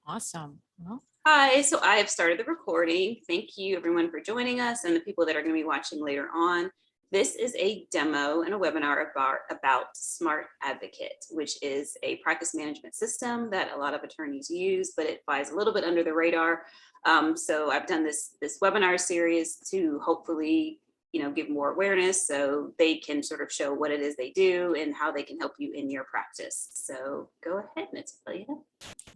Awesome. Well, Hi, so I have started the recording. Thank you everyone for joining us and the people that are going to be watching later on. This is a demo and a webinar about SmartAdvocate, which is a practice management system that a lot of attorneys use, but it flies a little bit under the radar. So I've done this webinar series to hopefully give more awareness so they can sort of show what it is they do and how they can help you in your practice. So go ahead, Natalia.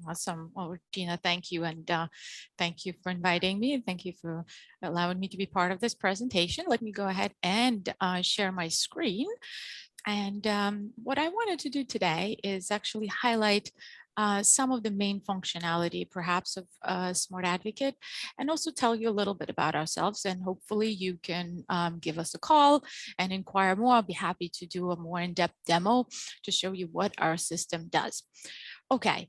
awesome. Well, Gina, thank you. And thank you for inviting me. And thank you for allowing me to be part of this presentation. Let me go ahead and share my screen. And what I wanted to do today is actually highlight some of the main functionality perhaps of SmartAdvocate, and also tell you a little bit about ourselves, and hopefully you can give us a call and inquire more. I'll be happy to do a more in-depth demo to show you what our system does. Okay,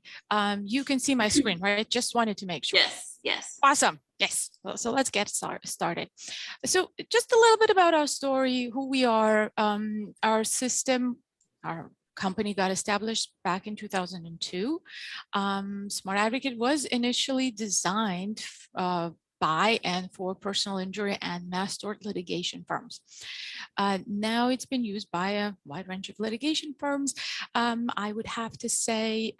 you can see my screen, right? Just wanted to make sure. Yes. Awesome. Yes. So let's get started. So just a little bit about our story, who we are, our system, our company got established back in 2002. SmartAdvocate was initially designed by and for personal injury and mass tort litigation firms. Now it's been used by a wide range of litigation firms. I would have to say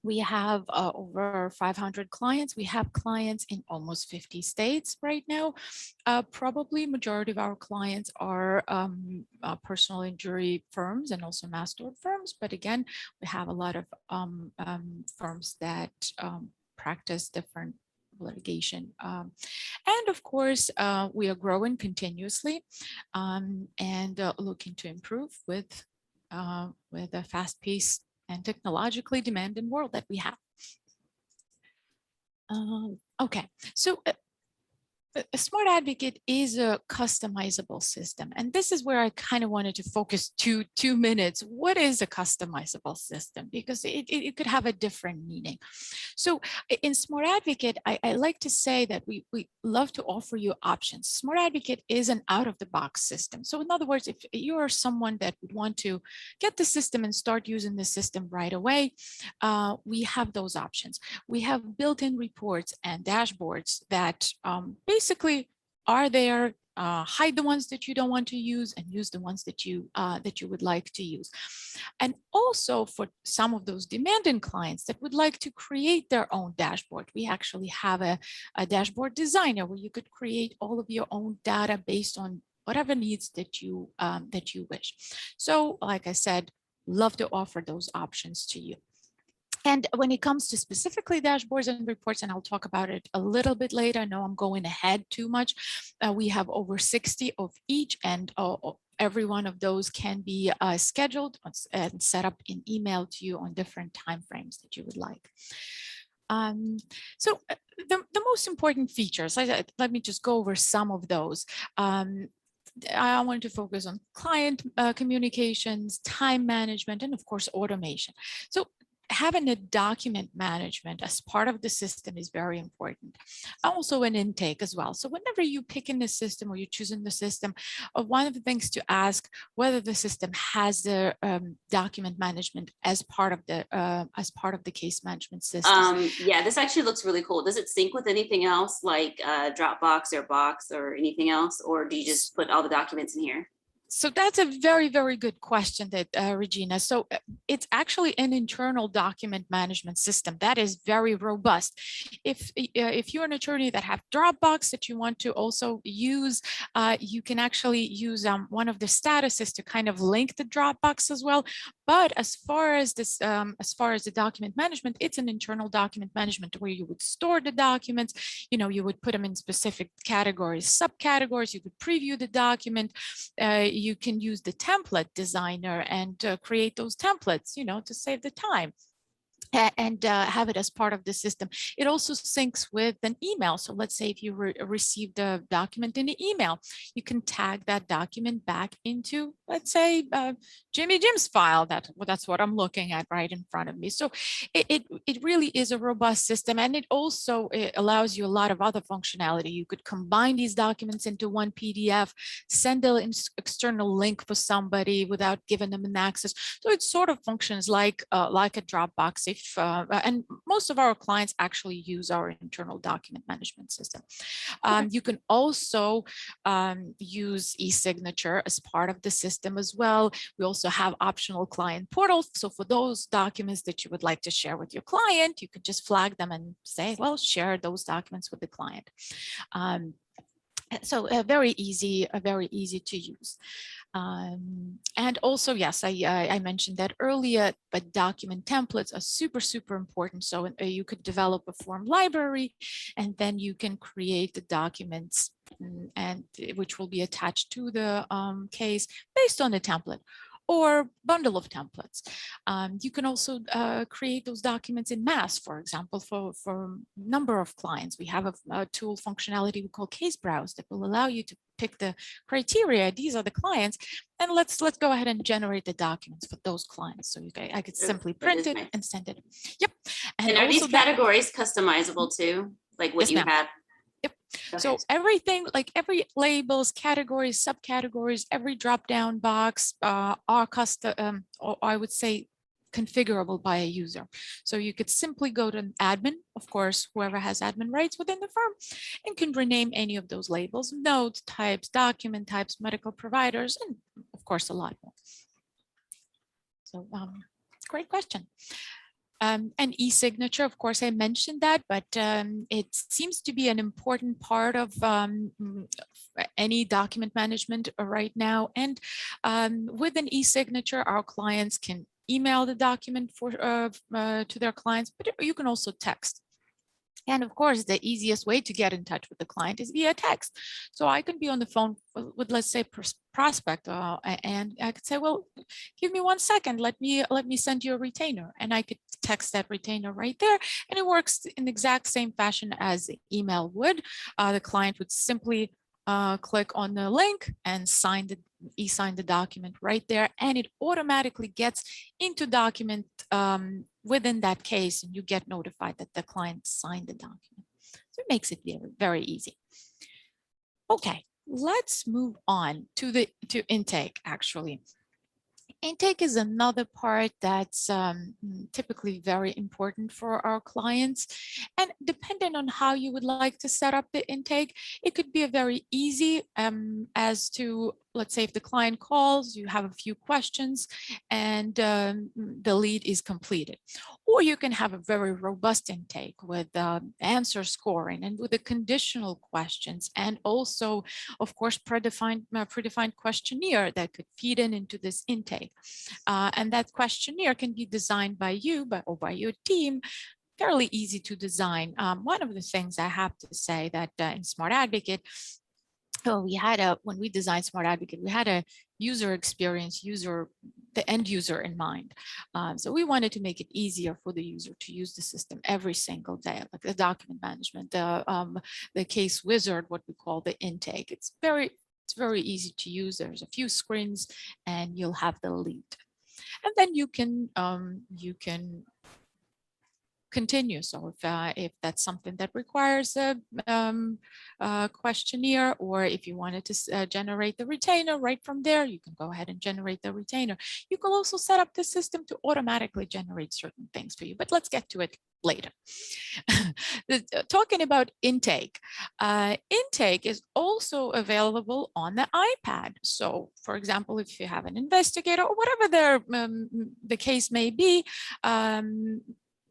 we have over 500 clients. We have clients in almost 50 states right now. Probably majority of our clients are personal injury firms and also mass tort firms. But again, we have a lot of firms that practice different litigation. And of course, we are growing continuously and looking to improve with a fast-paced and technologically demanding world that we have. Okay, so a SmartAdvocate is a customizable system. And this is where I kind of wanted to focus 2 minutes. What is a customizable system? Because it could have a different meaning. So in SmartAdvocate, I like to say that we love to offer you options. SmartAdvocate is an out-of-the-box system. So in other words, if you are someone that would want to get the system and start using the system right away, we have those options. We have built-in reports and dashboards that basically are there. Hide the ones that you don't want to use and use the ones that you would like to use. And also for some of those demanding clients that would like to create their own dashboard, we actually have a dashboard designer where you could create all of your own data based on whatever needs that you wish. So like I said, love to offer those options to you. And when it comes to specifically dashboards and reports, and I'll talk about it a little bit later, I know I'm going ahead too much. We have over 60 of each, and every one of those can be scheduled and set up in email to you on different timeframes that you would like. So the most important features, let me just go over some of those. I want to focus on client communications, time management, and of course, automation. So having a document management as part of the system is very important. Also an intake as well. So whenever you pick in the system or you're choosing the system, one of the things to ask whether the system has the document management as part of the case management system. Yeah, this actually looks really cool. Does it sync with anything else like Dropbox or Box or anything else, or do you just put all the documents in here? So that's a very, very good question, that Regina. So it's actually an internal document management system that is very robust. If you're an attorney that have Dropbox that you want to also use, you can actually use one of the statuses to kind of link the Dropbox as well. But as far as this, as far as the document management, it's an internal document management where you would store the documents. You would put them in specific categories, subcategories. You could preview the document. You can use the template designer and create those templates, to save the time. And have it as part of the system. It also syncs with an email. So let's say if you receive the document in the email, you can tag that document back into, let's say, Jim's file. That's what I'm looking at right in front of me. So it really is a robust system, and it also allows you a lot of other functionality. You could combine these documents into one PDF, send an external link for somebody without giving them an access. So it sort of functions like a Dropbox, if, and most of our clients actually use our internal document management system. You can also use e-signature as part of the system as well. We also have optional client portals. So for those documents that you would like to share with your client, you could just flag them and say, well, share those documents with the client. So very easy to use. And also, yes, I mentioned that earlier, but document templates are super important. So you could develop a form library, and then you can create the documents and which will be attached to the case based on the template or bundle of templates. You can also create those documents in mass, for example, for a number of clients. We have a tool functionality we call Case Browse that will allow you to pick the criteria. These are the clients, and let's go ahead and generate the documents for those clients. So I could simply print it and send it. Yep. And are these categories customizable too, like what you have? Yep. Okay. So everything, like every labels, categories, subcategories, every drop-down box are custom, or I would say configurable by a user. So you could simply go to an admin, of course, whoever has admin rights within the firm, and can rename any of those labels, note types, document types, medical providers, and of course, a lot more. So great question. And e-signature, of course, I mentioned that, but it seems to be an important part of any document management right now. And with an e-signature, our clients can email the document to their clients, but you can also text. And of course, the easiest way to get in touch with the client is via text. So I can be on the phone with, let's say, prospect, and I could say, well, give me 1 second. Let me send you a retainer, and I could text that retainer right there, and it works in the exact same fashion as email would. The client would simply click on the link and e-sign the document right there, and it automatically gets into document within that case, and you get notified that the client signed the document. So it makes it very, very easy. Okay, let's move on to intake. Actually, intake is another part that's typically very important for our clients. And depending on how you would like to set up the intake, it could be a very easy as to, let's say if the client calls, you have a few questions and the lead is completed. Or you can have a very robust intake with answer scoring and with the conditional questions, and also, of course, predefined questionnaire that could feed into this intake. And that questionnaire can be designed by you or by your team. Fairly easy to design. One of the things I have to say that in SmartAdvocate, when we designed SmartAdvocate, we had a user experience, the end user in mind. So we wanted to make it easier for the user to use the system every single day, like the document management, the case wizard, what we call the intake. It's very easy to use. There's a few screens, and you'll have the lead, and then you can continue. So if that's something that requires a questionnaire, or if you wanted to generate the retainer right from there, you can go ahead and generate the retainer. You can also set up the system to automatically generate certain things for you, but let's get to it later. Talking about intake, intake is also available on the iPad. So for example, if you have an investigator or whatever the case may be,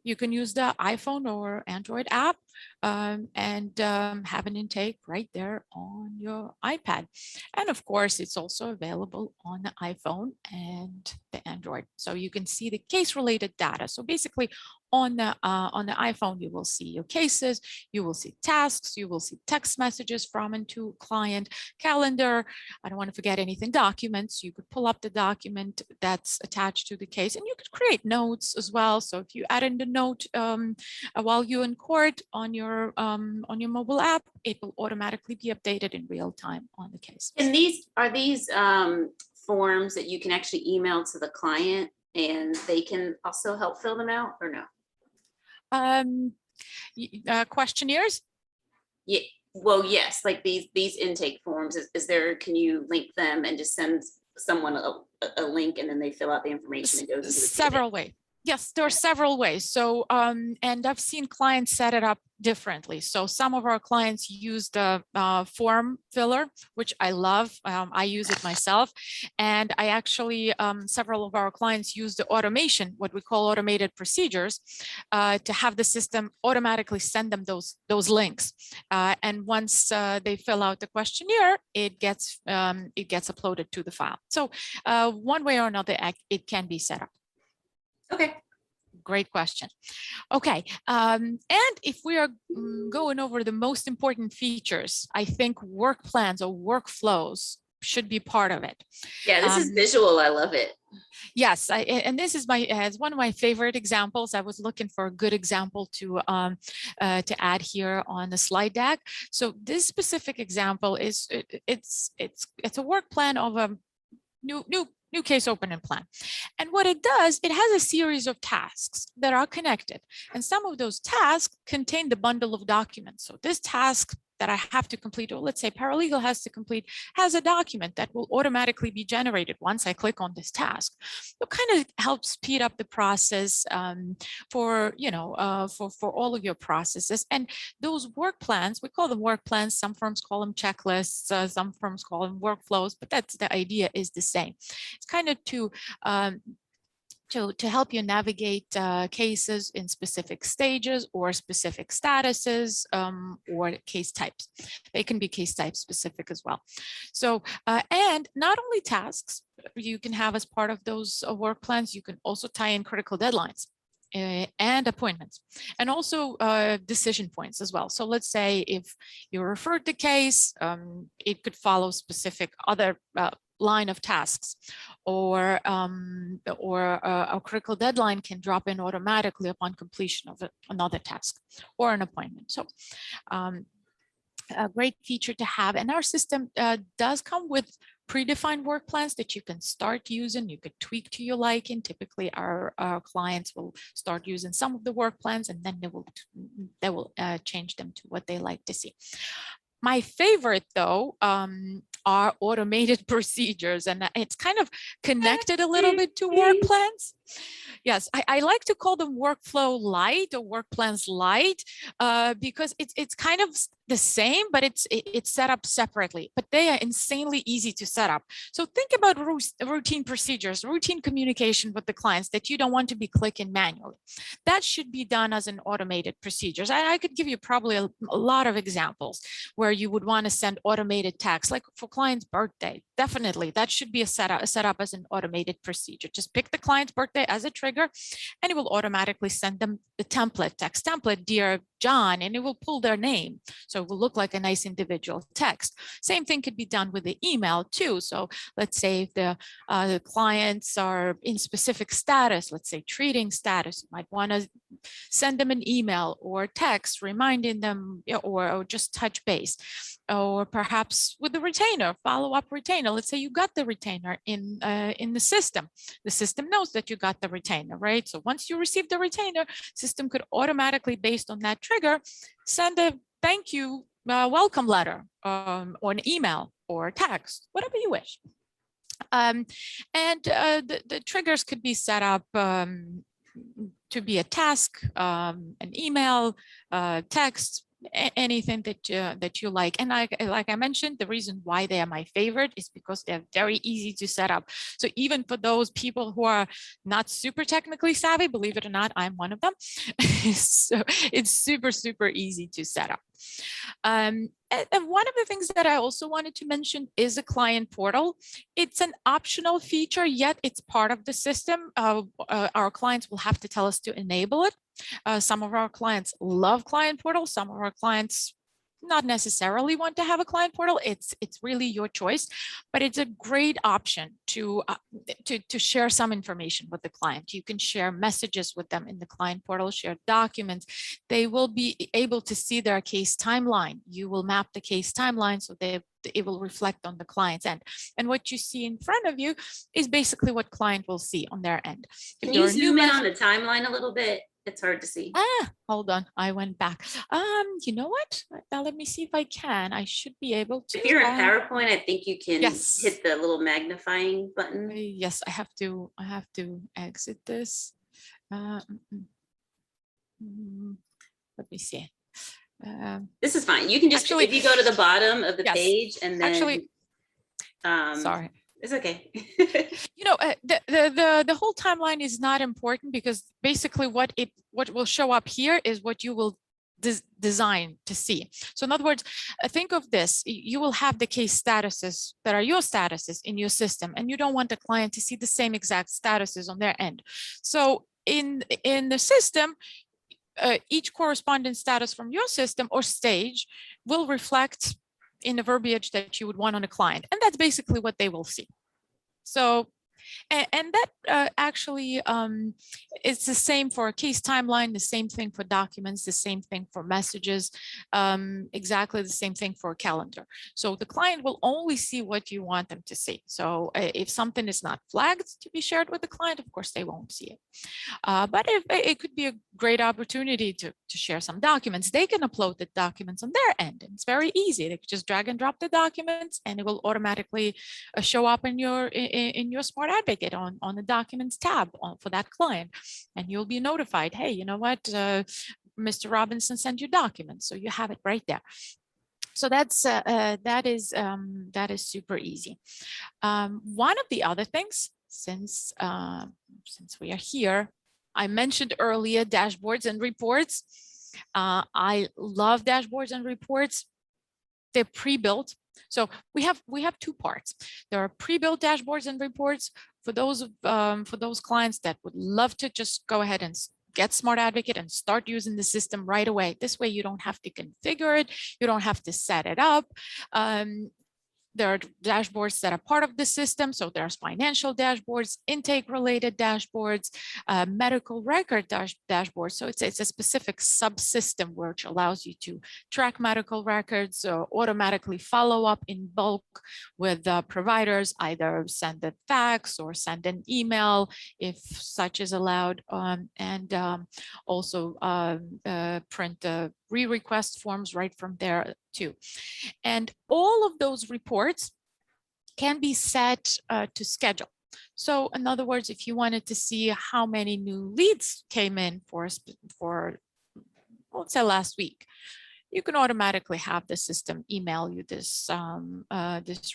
you can use the iPhone or Android app and have an intake right there on your iPad. And of course, it's also available on the iPhone and the Android. So you can see the case-related data. So basically, on the iPhone, you will see your cases, you will see tasks, you will see text messages from and to client, calendar. I don't want to forget anything, documents. You could pull up the document that's attached to the case, and you could create notes as well. So if you add in the note while you're in court on your mobile app, it will automatically be updated in real time on the case. And are these forms that you can actually email to the client, and they can also help fill them out, or no? Questionnaires? Yeah, well, yes, like these intake forms, can you link them and just send someone a link, and then they fill out the information and goes into the several ways. Yes, there are several ways. So, and I've seen clients set it up differently. So some of our clients use the form filler, which I love. I use it myself. And I actually, several of our clients use the automation, what we call automated procedures, to have the system automatically send them those links. And once they fill out the questionnaire, it gets uploaded to the file. So one way or another, it can be set up. Okay. Great question. Okay, and if we are going over the most important features, I think work plans or workflows should be part of it. Yeah, this is visual. I love it. Yes, and this is as one of my favorite examples. I was looking for a good example to add here on the slide deck. So this specific example is it's a work plan of a new case opening plan. And what it does, it has a series of tasks that are connected. And some of those tasks contain the bundle of documents. So this task that I have to complete, or let's say paralegal has to complete, has a document that will automatically be generated once I click on this task. It kind of helps speed up the process for all of your processes. And those work plans, we call them work plans. Some firms call them checklists. Some firms call them workflows, but that's the idea is the same. It's kind of to help you navigate cases in specific stages or specific statuses or case types. They can be case type specific as well. So, and not only tasks you can have as part of those work plans, you can also tie in critical deadlines and appointments, and also decision points as well. So let's say if you referred the case, it could follow specific other line of tasks, or a critical deadline can drop in automatically upon completion of another task or an appointment. So a great feature to have. And our system does come with predefined work plans that you can start using. You could tweak to your liking. Typically our clients will start using some of the work plans, and then they will change them to what they like to see. My favorite, though, are automated procedures, and it's kind of connected a little bit to work plans. Yes, I like to call them workflow light or work plans light because it's kind of the same, but it's set up separately, but they are insanely easy to set up. So think about routine procedures, routine communication with the clients that you don't want to be clicking manually. That should be done as an automated procedures. I could give you probably a lot of examples where you would want to send automated text, like for client's birthday. Definitely, that should be set up as an automated procedure. Just pick the client's birthday as a trigger, and it will automatically send them the template, text template, dear John, and it will pull their name. So it will look like a nice individual text. Same thing could be done with the email too. So let's say if the clients are in specific status, let's say treating status, you might want to send them an email or text reminding them, or just touch base. Or perhaps with the retainer, follow-up retainer. Let's say you got the retainer in the system. The system knows that you got the retainer, right? So once you receive the retainer, system could automatically, based on that trigger, send a thank you welcome letter or an email or text, whatever you wish. And the triggers could be set up to be a task, an email, text, anything that you like. And like I mentioned, the reason why they are my favorite is because they're very easy to set up. So even for those people who are not super technically savvy, believe it or not, I'm one of them. So it's super easy to set up. And one of the things that I also wanted to mention is a client portal. It's an optional feature, yet it's part of the system. Our clients will have to tell us to enable it. Some of our clients love client portal. Some of our clients not necessarily want to have a client portal. It's really your choice, but it's a great option to share some information with the client. You can share messages with them in the client portal, share documents. They will be able to see their case timeline. You will map the case timeline so it will reflect on the client's end. And what you see in front of you is basically what client will see on their end. Can you zoom in on the timeline a little bit? It's hard to see. Hold on, I went back. You know what? Now let me see if I can. I should be able to. If you're in PowerPoint, I think you can yes. hit the little magnifying button. Yes, I have to exit this. Uh, mm, mm, let me see. This is fine. You can just, Actually, if you go to the bottom of the yes, page and then, actually, sorry. it's okay. You know, the whole timeline is not important because basically what will show up here is what you will design to see. So in other words, think of this: you will have the case statuses that are your statuses in your system, and you don't want the client to see the same exact statuses on their end. So in the system, each correspondence status from your system or stage will reflect in the verbiage that you would want on a client, and that's basically what they will see. So, and that actually it's the same for a case timeline, the same thing for documents, the same thing for messages, exactly the same thing for a calendar. So the client will only see what you want them to see. So if something is not flagged to be shared with the client, of course, they won't see it. But if it could be a great opportunity to share some documents, they can upload the documents on their end. And it's very easy. They could just drag and drop the documents and it will automatically show up in your SmartAdvocate on the documents tab for that client. And you'll be notified, hey, you know what, Mr. Robinson sent you documents. So you have it right there. So that is super easy. One of the other things, since we are here, I mentioned earlier dashboards and reports. I love dashboards and reports. They're pre-built. So we have two parts. There are pre-built dashboards and reports for those clients that would love to just go ahead and get SmartAdvocate and start using the system right away. This way you don't have to configure it, you don't have to set it up. There are dashboards that are part of the system. So there's financial dashboards, intake related dashboards, medical record dashboards. So it's a specific subsystem which allows you to track medical records or automatically follow up in bulk with providers, either send a fax or send an email if such is allowed, and also print re-request forms right from there too. And all of those reports can be set to schedule. So in other words, if you wanted to see how many new leads came in for let's say last week, you can automatically have the system email you this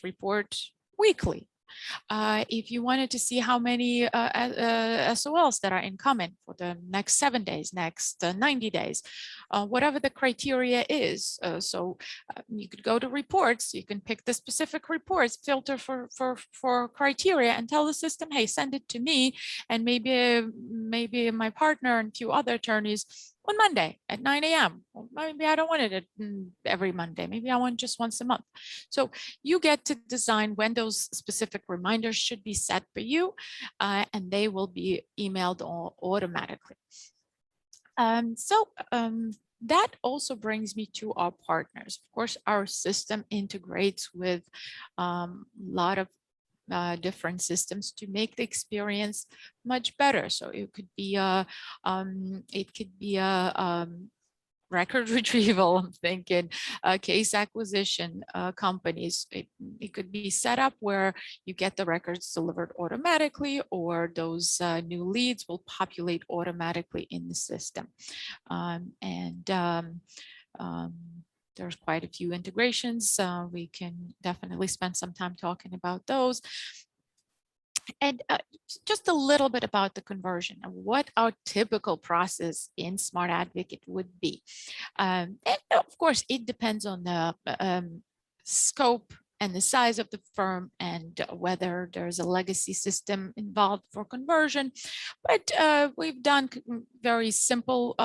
report weekly. If you wanted to see how many SOLs that are incoming for the next 7 days, next 90 days, whatever the criteria is. So you could go to reports, you can pick the specific reports, filter for criteria and tell the system, hey, send it to me. And maybe my partner and 2 other attorneys on Monday at 9 a.m. Or maybe I don't want it every Monday. Maybe I want just once a month. So you get to design when those specific reminders should be set for you, and they will be emailed automatically. That also brings me to our partners. Of course, our system integrates with a lot of different systems to make the experience much better. So it could be a record retrieval, I'm thinking, case acquisition companies. It could be set up where you get the records delivered automatically, or those new leads will populate automatically in the system. There's quite a few integrations. We can definitely spend some time talking about those. And just a little bit about the conversion and what our typical process in SmartAdvocate would be. And of course, it depends on the scope and the size of the firm and whether there's a legacy system involved for conversion. But we've done very simple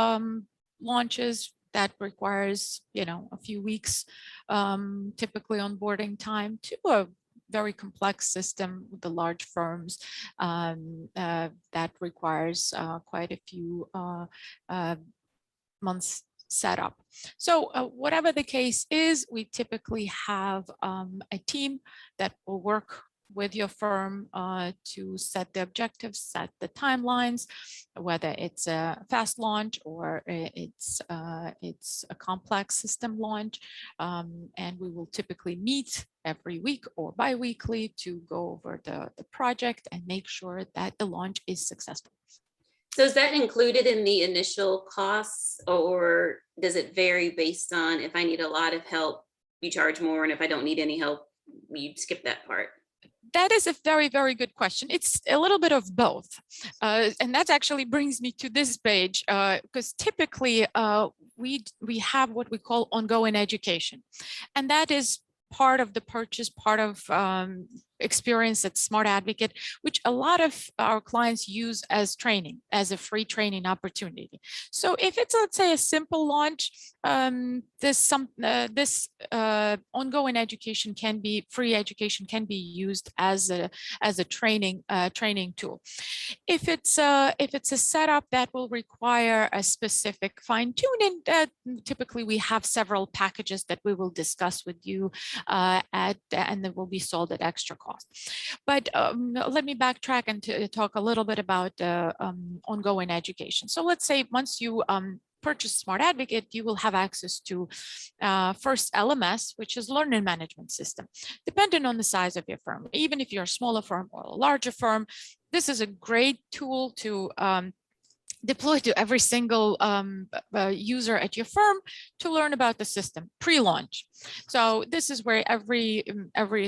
launches that requires, a few weeks, typically onboarding time, to a very complex system with the large firms that requires quite a few months setup. So whatever the case is, we typically have a team that will work with your firm to set the objectives, set the timelines, whether it's a fast launch or it's a complex system launch. And we will typically meet every week or bi-weekly to go over the project and make sure that the launch is successful. So is that included in the initial costs, or does it vary based on if I need a lot of help, you charge more, and if I don't need any help, you skip that part? That is a very, very good question. It's a little bit of both. And that actually brings me to this page, because typically we have what we call ongoing education. And that is part of the purchase, part of experience at SmartAdvocate, which a lot of our clients use as training, as a free training opportunity. So if it's, let's say, a simple launch, this ongoing education can be, free education can be used as a training tool. If it's a setup that will require a specific fine tuning, typically we have several packages that we will discuss with you and that will be sold at extra cost. But let me backtrack and talk a little bit about ongoing education. So let's say once you purchase SmartAdvocate, you will have access to first LMS, which is learning management system. Depending on the size of your firm, even if you're a smaller firm or a larger firm, this is a great tool to deploy to every single user at your firm to learn about the system pre-launch. So this is where every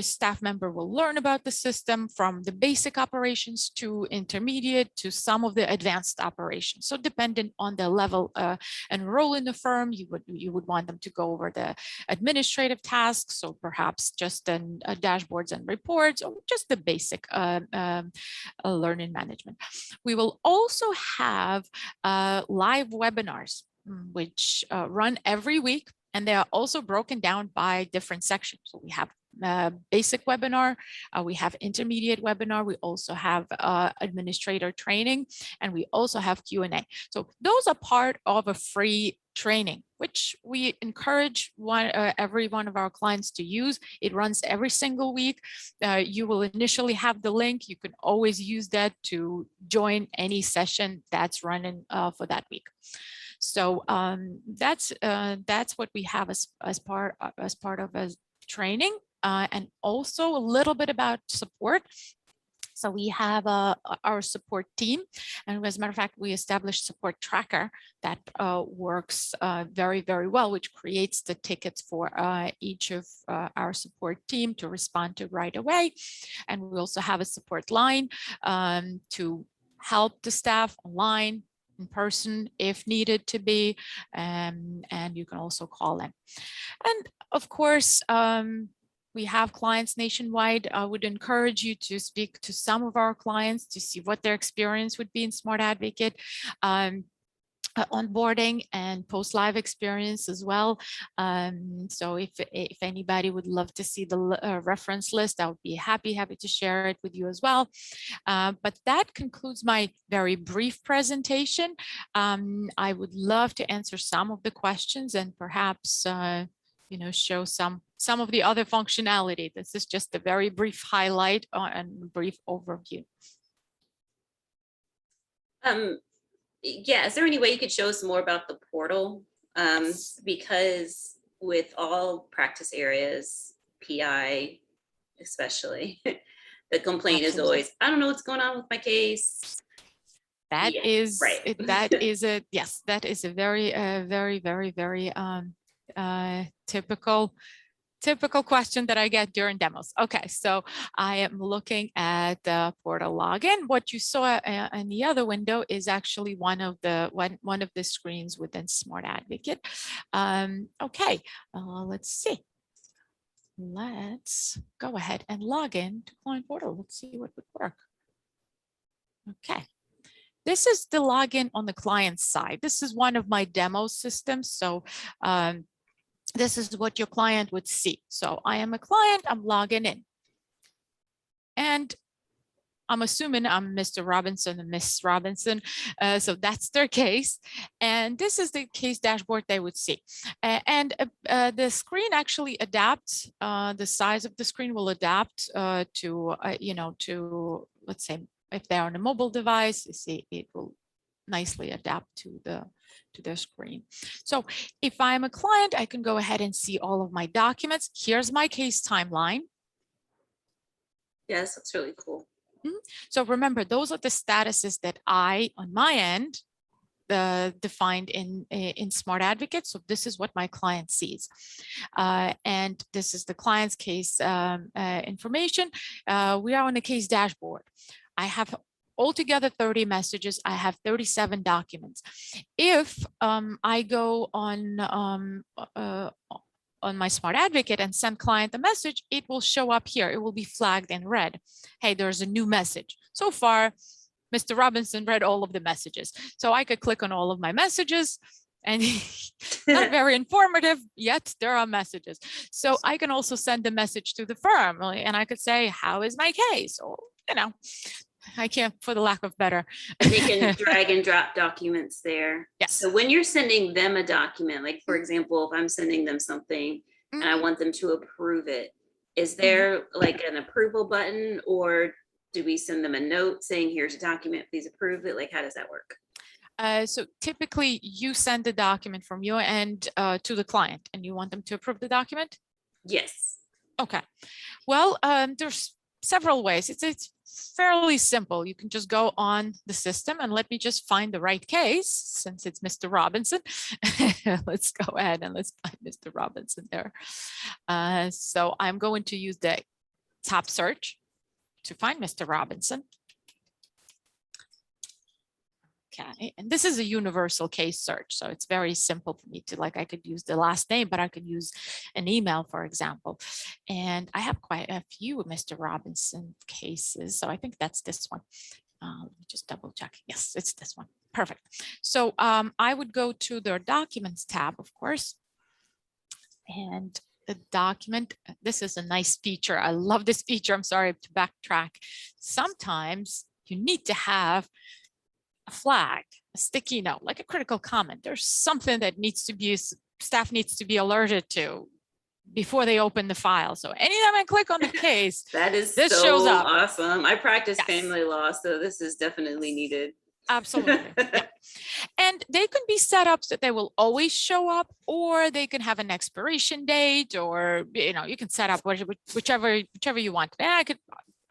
staff member will learn about the system, from the basic operations to intermediate to some of the advanced operations. So depending on the level and role in the firm, you would want them to go over the administrative tasks, so perhaps just dashboards and reports, or just the basic learning management. We will also have live webinars, which run every week, and they are also broken down by different sections. So we have basic webinar, we have intermediate webinar, we also have administrator training, and we also have Q&A. So those are part of a free training, which we encourage every one of our clients to use. It runs every single week. You will initially have the link. You can always use that to join any session that's running for that week. So that's what we have as part of a training, and also a little bit about support. So we have our support team, and as a matter of fact, we established support tracker that works very, very well, which creates the tickets for each of our support team to respond to right away. And we also have a support line to help the staff online, in person if needed to be, and you can also call them. And of course, we have clients nationwide. I would encourage you to speak to some of our clients to see what their experience would be in SmartAdvocate. Onboarding and post-live experience as well. So if anybody would love to see the reference list, I would be happy to share it with you as well. But that concludes my very brief presentation. I would love to answer some of the questions and perhaps show some of the other functionality. This is just a very brief highlight and brief overview. Yeah, is there any way you could show us more about the portal? Yes. Because with all practice areas, PI especially, the complaint is always, I don't know what's going on with my case. That Yeah, is right. that is a yes, that is a very very typical question that I get during demos. Okay, so I am looking at the portal login. What you saw in the other window is actually one of the screens within SmartAdvocate. Okay, let's see. Let's go ahead and log in to Client Portal. Let's see what would work. Okay. This is the login on the client side. This is one of my demo systems. So this is what your client would see. So I am a client, I'm logging in. And I'm assuming I'm Mr. Robinson and Miss Robinson. So that's their case. And this is the case dashboard they would see. And the screen actually adapts, the size of the screen will adapt to let's say, if they're on a mobile device, you see it will nicely adapt to their screen. So if I'm a client, I can go ahead and see all of my documents. Here's my case timeline. Yes, that's really cool. So remember, those are the statuses that I, on my end, defined in SmartAdvocate. So this is what my client sees. And this is the client's case information. We are on the case dashboard. I have altogether 30 messages. I have 37 documents. If I go on my SmartAdvocate and send client a message, it will show up here. It will be flagged in red. Hey, there's a new message. So far, Mr. Robinson read all of the messages. So I could click on all of my messages and not very informative, yet there are messages. So I can also send a message to the firm and I could say, how is my case? Or, I can't, for the lack of better. They can drag and drop documents there. Yes. So when you're sending them a document, like for example, if I'm sending them something and I want them to approve it, is there like an approval button, or do we send them a note saying, here's a document, please approve it? Like, how does that work? So typically you send the document from your end to the client and you want them to approve the document? Yes. Okay. Well, there's several ways. It's fairly simple. You can just go on the system and let me just find the right case since it's Mr. Robinson. Let's go ahead and let's find Mr. Robinson there. So I'm going to use the top search to find Mr. Robinson. Okay, and this is a universal case search, so it's very simple for me to, like, I could use the last name, but I could use an email, for example. And I have quite a few Mr. Robinson cases, so I think that's this one. Let me just double check. Yes, it's this one. Perfect. So I would go to their documents tab, of course, and the document. This is a nice feature. I love this feature. I'm sorry to backtrack. Sometimes you need to have a flag, a sticky note, like a critical comment. There's something that needs to be, staff needs to be alerted to before they open the file. So anytime I click on the case, that is this so shows up. Awesome. I practice Yes. family law, so this is definitely needed. Absolutely. Yeah. And they can be set up so that they will always show up, or they can have an expiration date, or you can set up whichever you want.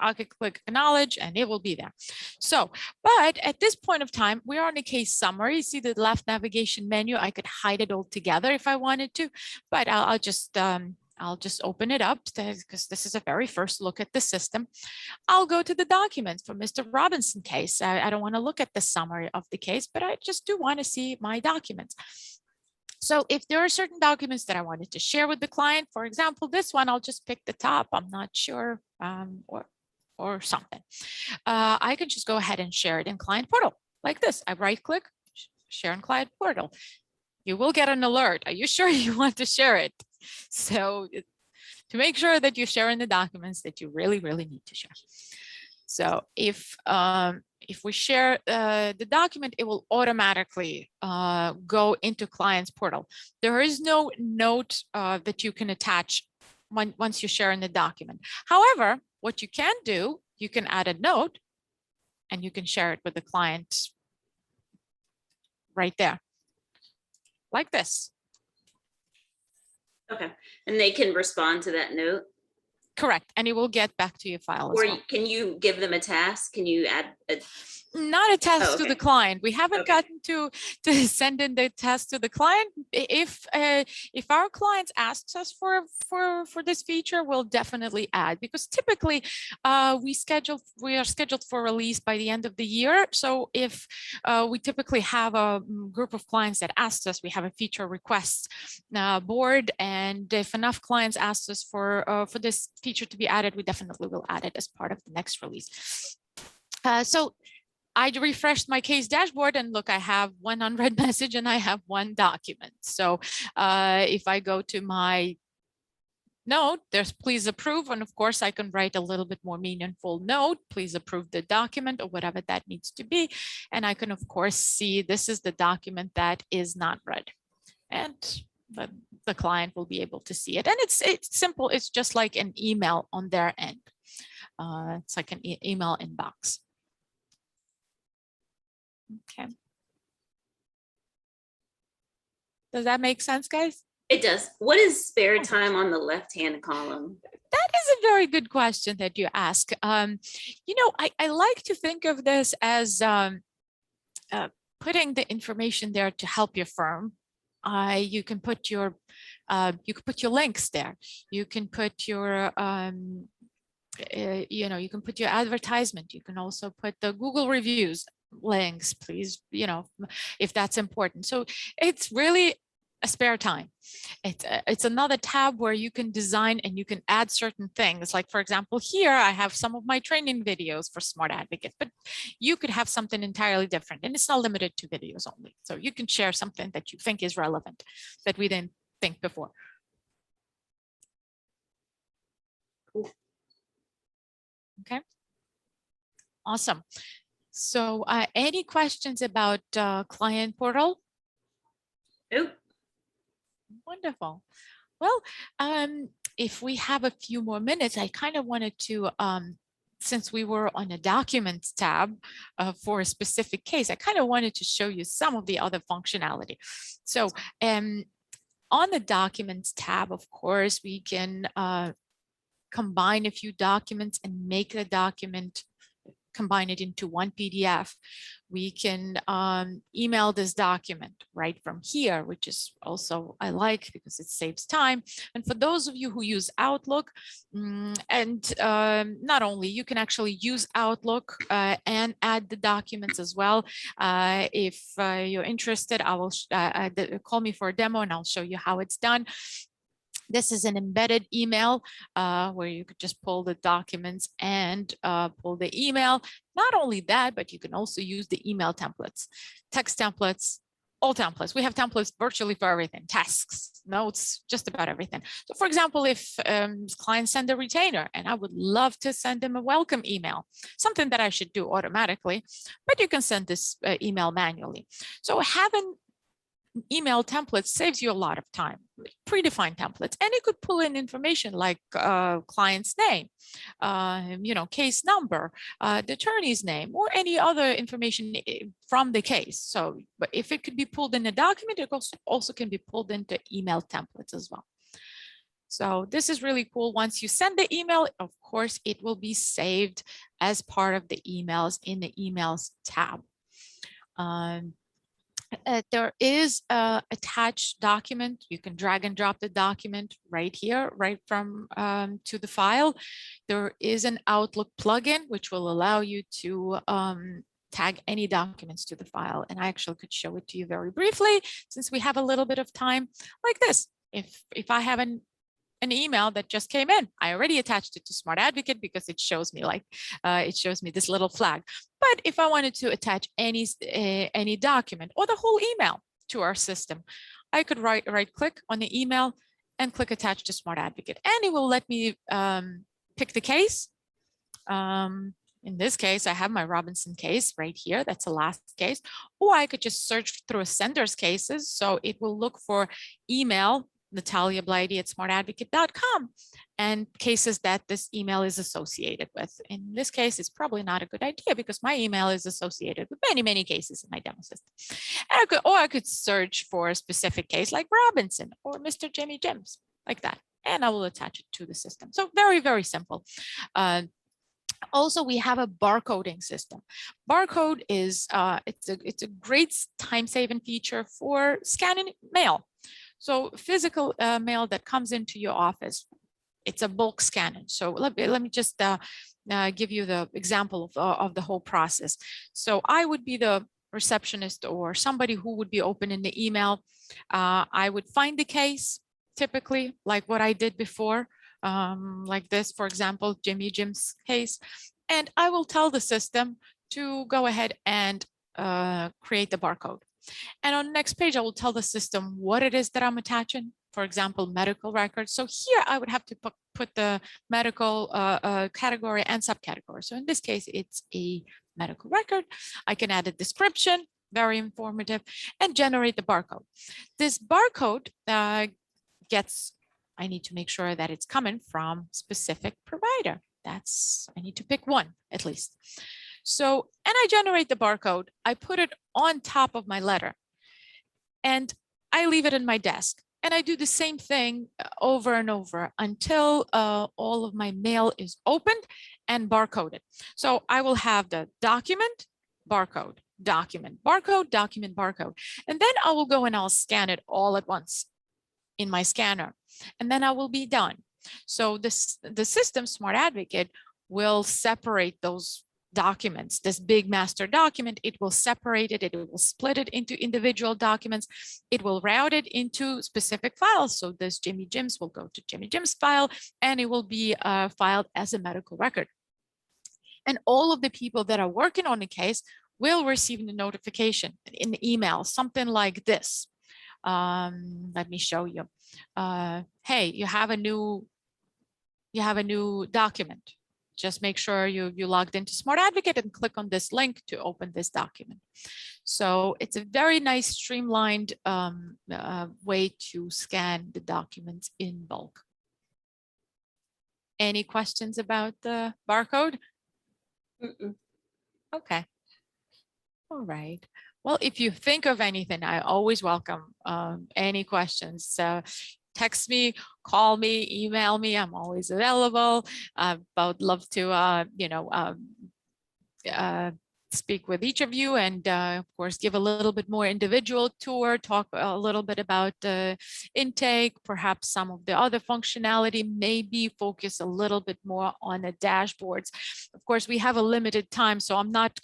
I could click acknowledge and it will be there. So, but at this point of time, we are on a case summary. See the left navigation menu. I could hide it all together if I wanted to, but I'll just open it up because this is a very first look at the system. I'll go to the documents for Mr. Robinson case. I don't want to look at the summary of the case, but I just do want to see my documents. So if there are certain documents that I wanted to share with the client, for example, this one, I'll just pick the top. I'm not sure, or something. I can just go ahead and share it in Client Portal like this. I right click, share in Client Portal. You will get an alert. Are you sure you want to share it? So to make sure that you're sharing the documents that you really, really need to share. So if we share the document, it will automatically go into Client's Portal. There is no note that you can attach once you share in the document. However, what you can do, you can add a note and you can share it with the client right there, like this. Okay, and they can respond to that note? Correct, and it will get back to your file as Or well. can you give them a task? Can you add a... Not a task to the client. We haven't gotten to send in the task to the client. If our clients asks us for this feature, we'll definitely add, because typically we are scheduled for release by the end of the year. So if we typically have a group of clients that asks us, we have a feature request board, and if enough clients ask us for this feature to be added, we definitely will add it as part of the next release. So I refreshed my case dashboard and look, I have one unread message and I have one document. So if I go to my note, there's please approve. And of course, I can write a little bit more meaningful note, please approve the document, or whatever that needs to be. And I can, of course, see this is the document that is not read. And the client will be able to see it. And it's simple. It's just like an email on their end. It's like an email inbox. Okay. Does that make sense, guys? It does. What is spare time on the left-hand column? That That is a very good question that you ask. You know, I like to think of this as putting the information there to help your firm. You can put your links there. You can put your you know, you can put your advertisement. You can also put the Google reviews links, please, you know, if that's important. So it's really a spare time. It's another tab where you can design and you can add certain things. Like, for example, here I have some of my training videos for SmartAdvocate, but you could have something entirely different, and it's not limited to videos only. So you can share something that you think is relevant that we didn't think before. Cool. Okay. Awesome. So any questions about client portal? Nope. Wonderful. Well, if we have a few more minutes, I kind of wanted to, since we were on a documents tab for a specific case, I kind of wanted to show you some of the other functionality. So on the documents tab, of course, we can combine a few documents and make the document, combine it into one PDF. We can email this document right from here, which is also I like because it saves time. And for those of you who use Outlook, and not only, you can actually use Outlook and add the documents as well. If you're interested, I will call me for a demo and I'll show you how it's done. This is an embedded email where you could just pull the documents and pull the email. Not only that, but you can also use the email templates, text templates, all templates. We have templates virtually for everything, tasks, notes, just about everything. So for example, if clients send a retainer and I would love to send them a welcome email, something that I should do automatically, but you can send this email manually. So having email templates saves you a lot of time, predefined templates, and you could pull in information like client's name, you know, case number, the attorney's name, or any other information from the case. So, but if it could be pulled in a document, it also can be pulled into email templates as well. So this is really cool. Once you send the email, of course, it will be saved as part of the emails in the emails tab. There is a attached document. You can drag and drop the document right here, right from to the file. There is an Outlook plugin, which will allow you to tag any documents to the file. And I actually could show it to you very briefly, since we have a little bit of time, like this. If I have an email that just came in, I already attached it to SmartAdvocate because it shows me like it shows me this little flag. But if I wanted to attach any document or the whole email to our system, I could right click on the email and click attach to SmartAdvocate, and it will let me pick the case. In this case, I have my Robinson case right here. That's the last case. Or I could just search through a sender's cases. So it will look for email Natalia Blighty at smartadvocate.com and cases that this email is associated with. In this case, it's probably not a good idea because my email is associated with many, many cases in my demo system. And I could search for a specific case like Robinson or Mr. Jimmy Jims, like that, and I will attach it to the system. So very, very simple. Also, we have a barcoding system. Barcode is it's a great time-saving feature for scanning mail. So physical mail that comes into your office, it's a bulk scanning. So let me just give you the example of the whole process. So I would be the receptionist or somebody who would be opening the email. I would find the case, typically like what I did before, like this, for example, Jimmy Jim's case. And I will tell the system to go ahead and create the barcode. And on the next page, I will tell the system what it is that I'm attaching, for example, medical records. So here I would have to put the medical category and subcategory. So in this case, it's a medical record. I can add a description, very informative, and generate the barcode. This barcode I need to make sure that it's coming from specific provider. I need to pick one at least. So, and I generate the barcode, I put it on top of my letter and I leave it in my desk. And I do the same thing over and over until all of my mail is opened and barcoded. So I will have the document, barcode, document, barcode, document, barcode. And then I will go and I'll scan it all at once in my scanner. And then I will be done. So the system SmartAdvocate will separate those documents, this big master document. It will separate it, it will split it into individual documents, it will route it into specific files. So this Jimmy Jim's will go to Jimmy Jim's file, and it will be filed as a medical record. And all of the people that are working on the case will receive the notification in the email, something like this. Let me show you. Hey, you have a new document. Just make sure you logged into SmartAdvocate and click on this link to open this document. So it's a very nice streamlined way to scan the documents in bulk. Any questions about the barcode? Okay. All right. Well, if you think of anything, I always welcome any questions. Text me, call me, email me. I'm always available. I would love to, speak with each of you, and of course, give a little bit more individual tour, talk a little bit about intake, perhaps some of the other functionality, maybe focus a little bit more on the dashboards. Of course, we have a limited time, so I'm not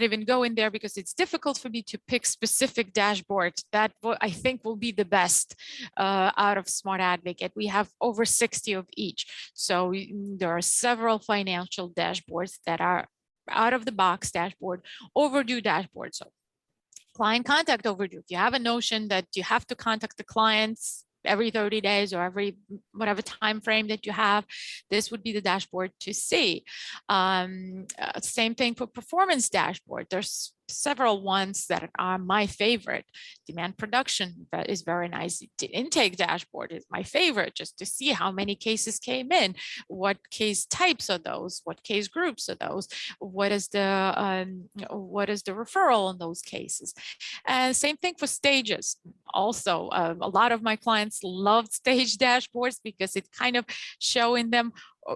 even going there because it's difficult for me to pick specific dashboards that I think will be the best out of SmartAdvocate. We have over 60 of each. So there are several financial dashboards that are out of the box dashboard, overdue dashboard. So client contact overdue. If you have a notion that you have to contact the clients every 30 days or every whatever time frame that you have, this would be the dashboard to see. Same thing for performance dashboard. There's several ones that are my favorite. Demand production, that is very nice. Intake dashboard is my favorite, just to see how many cases came in, what case types are those, what case groups are those, what is the referral in those cases. And same thing for stages. Also, a lot of my clients loved stage dashboards because it's kind of showing them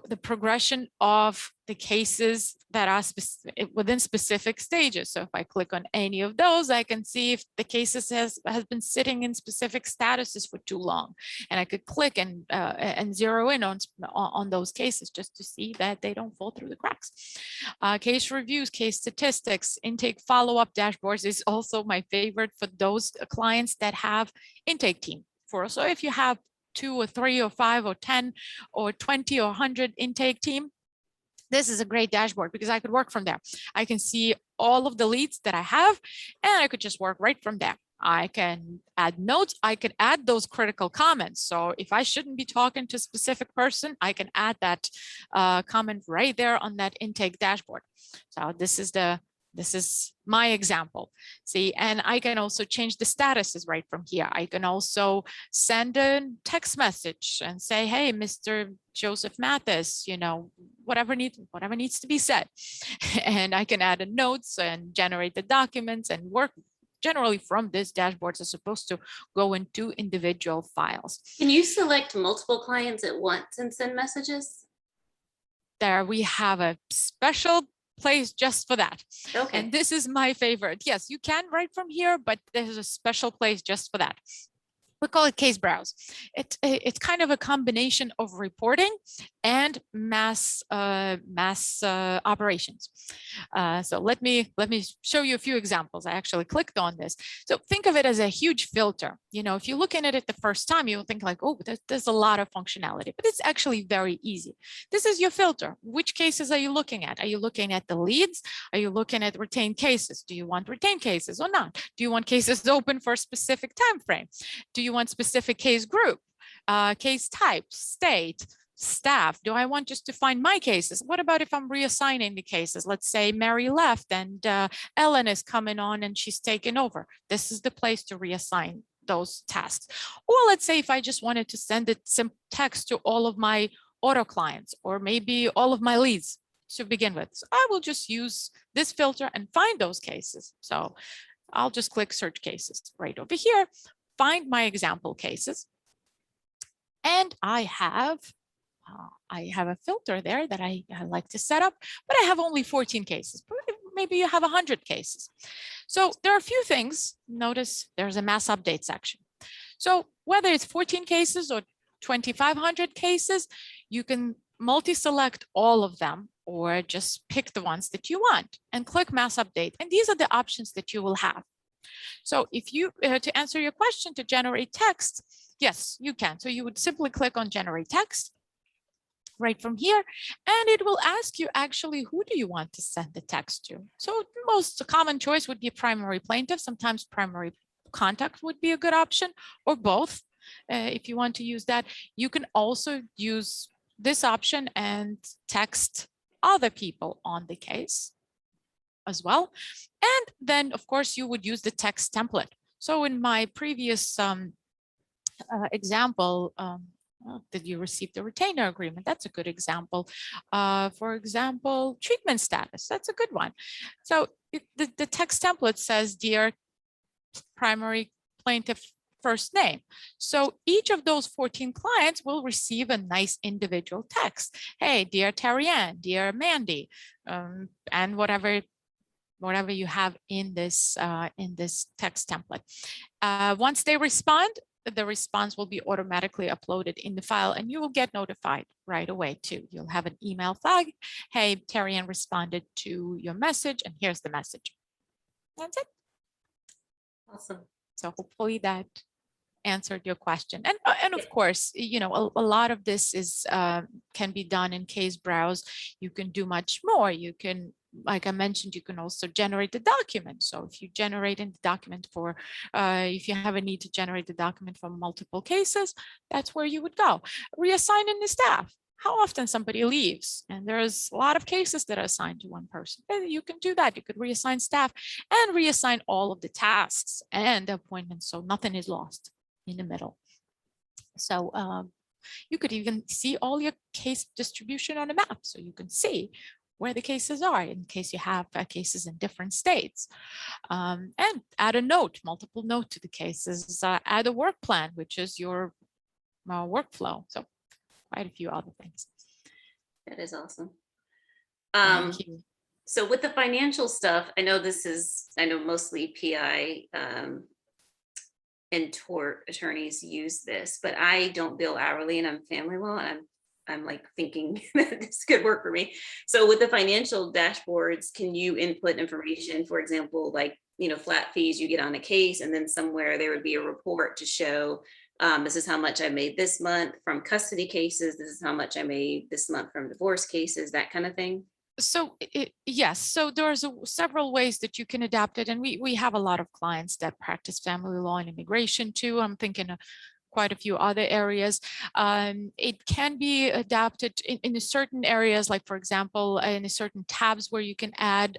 the progression of the cases that are within specific stages. So if I click on any of those, I can see if the cases has been sitting in specific statuses for too long, and I could click and zero in on those cases just to see that they don't fall through the cracks. Case reviews, case statistics, intake follow-up dashboards is also my favorite for those clients that have intake team. So if you have 2 or 3 or 5 or 10 or 20 or 100 intake team, this is a great dashboard because I could work from there. I can see all of the leads that I have, and I could just work right from there. I can add notes. I could add those critical comments. So if I shouldn't be talking to a specific person, I can add that comment right there on that intake dashboard. So this is my example. See, and I can also change the statuses right from here. I can also send a text message and say, hey, Mr. Joseph Mathis, whatever needs to be said. And I can add a notes and generate the documents and work generally from this dashboard as opposed to go into individual files. Can you select multiple clients at once and send messages? There we have a special place just for that. Okay. And this is my favorite. Yes, you can write from here, but there's a special place just for that. We call it case browse. It's kind of a combination of reporting and mass operations. So let me show you a few examples. I actually clicked on this. So think of it as a huge filter. If you're looking at it the first time, you'll think like, oh, there's a lot of functionality, but it's actually very easy. This is your filter. Which cases are you looking at? Are you looking at the leads? Are you looking at retained cases? Do you want retained cases or not? Do you want cases open for a specific time frame? Do you want specific case group, case type, state, staff? Do I want just to find my cases? What about if I'm reassigning the cases? Let's say Mary left and Ellen is coming on and she's taken over. This is the place to reassign those tasks. Or let's say if I just wanted to send it some text to all of my auto clients or maybe all of my leads to begin with. So I will just use this filter and find those cases. So I'll just click search cases right over here. find my example cases. And I have a filter there that I like to set up, but I have only 14 cases. Maybe you have 100 cases. So there are a few things. Notice there's a mass update section. So whether it's 14 cases or 2,500 cases, you can multi-select all of them or just pick the ones that you want and click mass update. And these are the options that you will have. So if you, to answer your question, to generate text, yes, you can. So you would simply click on generate text right from here, and it will ask you actually, who do you want to send the text to? So most common choice would be primary plaintiff. Sometimes primary contact would be a good option, or both. If you want to use that, you can also use this option and text other people on the case as well. And then of course you would use the text template. So in my previous example, did you receive the retainer agreement? That's a good example. For example, treatment status, that's a good one. So the text template says, dear primary plaintiff first name. So each of those 14 clients will receive a nice individual text. Hey, dear Terry Ann, dear Mandy, and whatever you have in this text template. Once they respond, the response will be automatically uploaded in the file, and you will get notified right away too. You'll have an email flag. Hey, Terry Ann responded to your message, and here's the message. That's it. Awesome. So hopefully that answered your question. And of course, you know, a lot of this is can be done in Case Browse. You can do much more. You can, like I mentioned, you can also generate the document. So if you generate in the document for, if you have a need to generate the document from multiple cases, that's where you would go. Reassign in the staff. How often somebody leaves, and there's a lot of cases that are assigned to one person. You can do that. You could reassign staff and reassign all of the tasks and appointments, so nothing is lost in the middle. So you could even see all your case distribution on a map, so you can see where the cases are in case you have cases in different states. And add a note, multiple note to the cases. Add a work plan, which is your workflow. So quite a few other things. That is awesome. Thank you. So with the financial stuff, I know mostly PI and tort attorneys use this, but I don't bill hourly and I'm family law, and I'm like thinking that this could work for me. So with the financial dashboards, can you input information, for example, like, you know, flat fees you get on a case, and then somewhere there would be a report to show this is how much I made this month from custody cases, this is how much I made this month from divorce cases, that kind of thing? So yes, so there's several ways that you can adapt it. And we have a lot of clients that practice family law and immigration too. I'm thinking of quite a few other areas. It can be adapted in certain areas, like for example, in certain tabs where you can add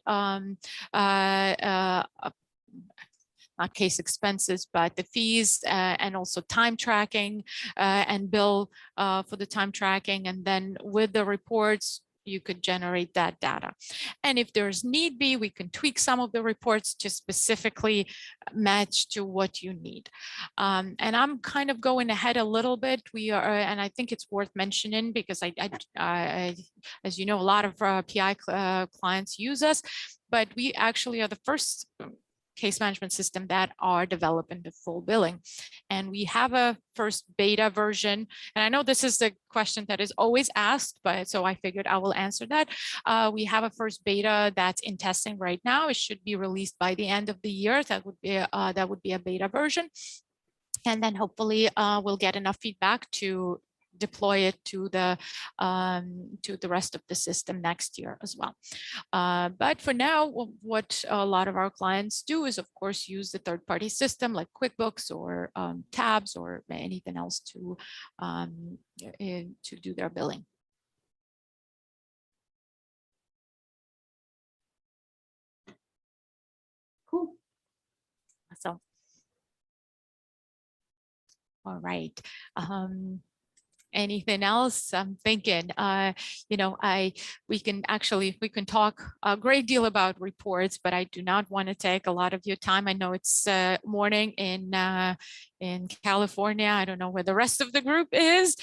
not case expenses, but the fees and also time tracking and bill for the time tracking. And then with the reports, you could generate that data. And if there's need be, we can tweak some of the reports to specifically match to what you need. And I'm kind of going ahead a little bit. We are, and I think it's worth mentioning because as you know, a lot of PI clients use us, but we actually are the first case management system that are developing the full billing. And we have a first beta version. And I know this is the question that is always asked, but so I figured I will answer that. We have a first beta that's in testing right now. It should be released by the end of the year. That would be a beta version. And then hopefully we'll get enough feedback to deploy it to the rest of the system next year as well. But for now, what a lot of our clients do is, of course, use the third-party system like QuickBooks or Tabs or anything else to do their billing. Cool. So, all right. Anything else? I'm thinking, you know, we can talk a great deal about reports, but I do not want to take a lot of your time. I know it's morning in California. I don't know where the rest of the group is,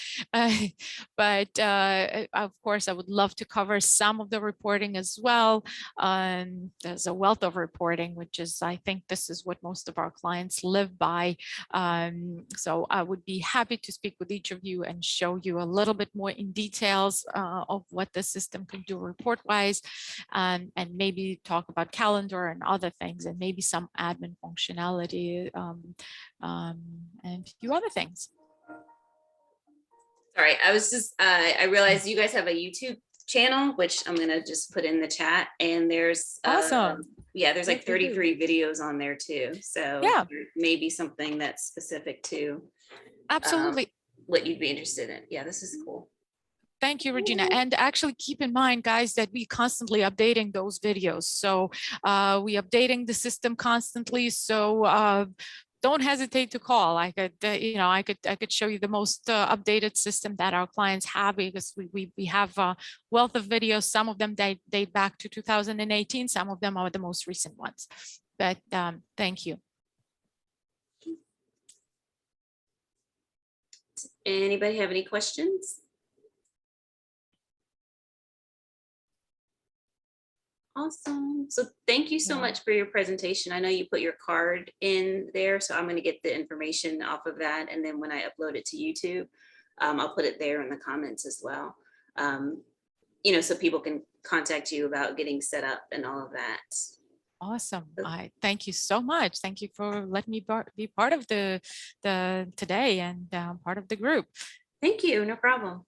but of course, I would love to cover some of the reporting as well. There's a wealth of reporting, which is, I think this is what most of our clients live by. So I would be happy to speak with each of you and show you a little bit more in details of what the system can do report-wise, and maybe talk about calendar and other things, and maybe some admin functionality, and a few other things. Sorry, I was just, I realized you guys have a YouTube channel, which I'm gonna just put in the chat, and there's Awesome. yeah, there's like Yes, we do. 33 videos on there too. So Yeah. maybe something that's specific to Absolutely. what you'd be interested in. Yeah, this is cool. Thank you, Regina. And actually keep in mind, guys, that we constantly updating those videos. So we updating the system constantly. So don't hesitate to call. I could, I could show you the most updated system that our clients have, because we have a wealth of videos. Some of them date back to 2018. Some of them are the most recent ones. But thank you. Anybody have any questions? Awesome. So thank you so much for your presentation. I know you put your card in there, so I'm going to get the information off of that. And then when I upload it to YouTube, I'll put it there in the comments as well. So people can contact you about getting set up and all of that. Awesome. I thank you so much. Thank you for letting me be part of the today and part of the group. Thank you. No problem.